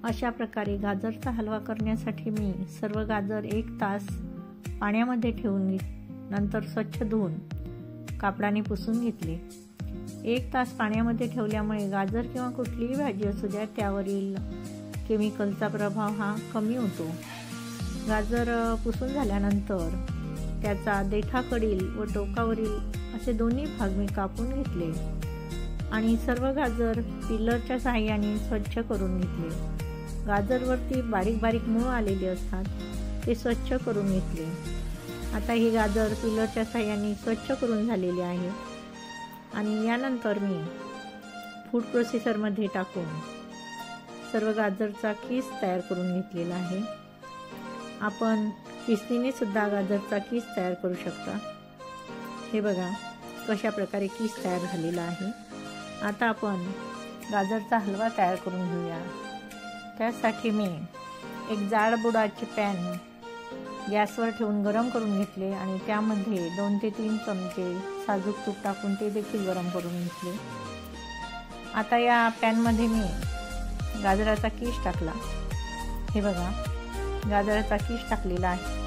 अशा प्रकारे गाजरचा हलवा करण्यासाठी मी सर्व गाजर 1 तास पाण्यामध्ये ठेवून नंतर स्वच्छ धुवून कापडाने पुसून घेतले। 1 तास पाण्यामध्ये ठेवल्यामुळे गाजर किंवा कुठलीही भाजी असू द्या त्यावरील केमिकलचा प्रभाव हा कमी होतो। गाजर पुसून झाल्यानंतर त्याचा देठाकडील व टोकावरील असे दोन्ही भाग मी कापून घेतले आणि सर्व गाजर पिलरच्या सहाय्याने स्वच्छ करून घेतले। गाजरवरती बारीक बारीक मूळ आलेले असतात ते स्वच्छ करून घेतले। आता ही गाजर पिलरच्या सहाय्याने स्वच्छ करून झालेली आहे आणि यानंतर मी फूड प्रोसेसरमध्ये टाकून सर्व गाजरचा किस तयार करून घेतलेला आहे। आपण किसनीने सुद्धा गाजरचा किस तयार करू शकता। हे बघा कशा प्रकारे किस तयार झालेला आहे। आता आपण गाजरचा हलवा तयार करून घेऊया। त्यासाठी मी एक जाड बुडाचे पॅन गॅसवर ठेवून गरम करून घेतले आणि त्यामध्ये 2 ते 3 चमचे साजूक तूप टाकून ते देखील गरम करून घेतले। आता या पॅनमध्ये मी गाजराचा किस टाकला। हे बघा गाजराचा किस टाकलेला आहे।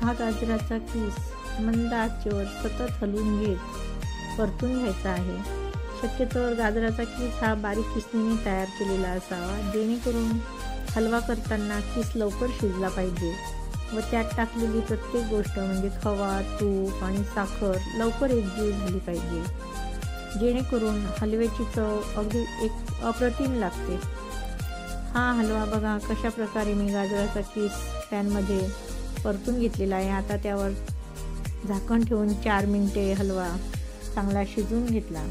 हा गाजराचा किस मंद आचेवर सतत हलवून घेत परतून घ्यायचा आहे। शक्यतोवर गाजराचा किस हा बारीक किसणीने तयार केलेला असावा जेणेकरून हलवा करताना किस लवकर शिजला पाहिजे व त्यात टाकलेली प्रत्येक गोष्ट म्हणजे खवा, तूप आणि साखर लवकर एकजीव झाली पाहिजे जेणेकरून हलव्याची चव अगदी अप्रतिम लागते। हा हलवा बघा कशा प्रकारे मी गाजराचा किस पॅनमध्ये परतून घेतलेला आहे। आता त्यावर झाकण ठेवून 4 मिनिटे हलवा चांगला शिजवून घेतला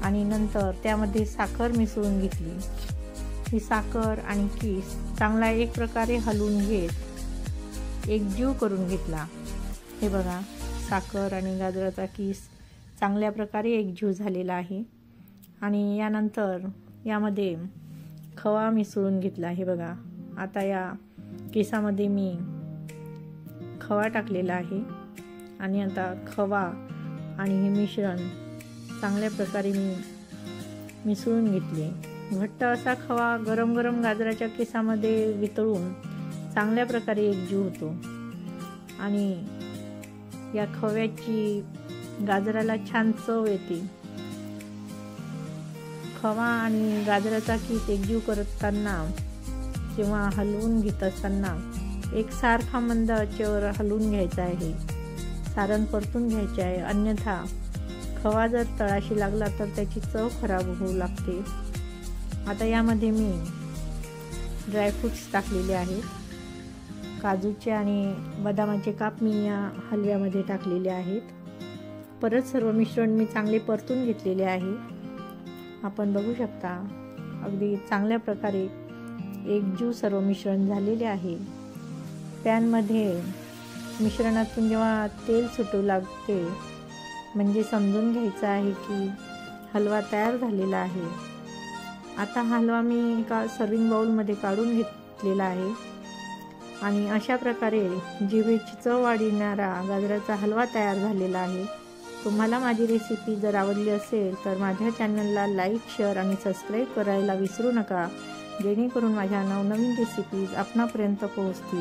आणि नंतर त्यामध्ये साखर मिसळून घेतली। ही साखर आणि किस चांगला एक प्रकारे हलवून घेत एकजीव करून घेतला। हे बघा साखर आणि गाजराचा किस चांगल्या प्रकारे एकजीव झालेला आहे आणि यानंतर यामध्ये खवा मिसळून घेतला। हे बघा आता या किसामध्ये मी खवा टाकलेला आहे आणि आता खवा आणि हे मिश्रण चांगल्या प्रकारे मी मिसळून घेतले। घट्ट असा खवा गरम गरम गाजराच्या केसामध्ये वितळून चांगल्या प्रकारे एकजीव होतो आणि या खव्याची गाजराला छान चव येते। खवा आणि गाजराचा किस एकजीव करताना किंवा हलवून घेत असताना एकसारखा मंद आचेवर हलवून घ्यायचा आहे, सारण परतून घ्यायचे आहे, अन्यथा खवा जर तळाशी लागला तर त्याची चव खराब होऊ लागते। आता यामध्ये मी ड्रायफ्रूट्स टाकलेले आहेत। काजूचे आणि बदामाचे काप मी या हलव्यामध्ये टाकलेले आहेत। परत सर्व मिश्रण मी चांगले परतून घेतलेले आहे। आपण बघू शकता अगदी चांगल्या प्रकारे एकजीव सर्व मिश्रण झालेले आहे। पॅनमध्ये मिश्रणातून जेव्हा तेल सुटू लागते म्हणजे समजून घ्यायचं आहे की हलवा तयार झालेला आहे। आता हलवा मी एका सर्विंग बाउलमध्ये काढून घेतलेला आहे आणि अशा प्रकारे जिभेची चव वाढविणारा गाजराचा हलवा तयार झालेला आहे। तुम्हाला माझी रेसिपी जर आवडली असेल तर माझ्या चॅनलला लाईक, शेअर आणि सबस्क्राईब करायला विसरू नका जेणेकरून माझ्या नवनवीन रेसिपीज आपणापर्यंत पोहोचतील।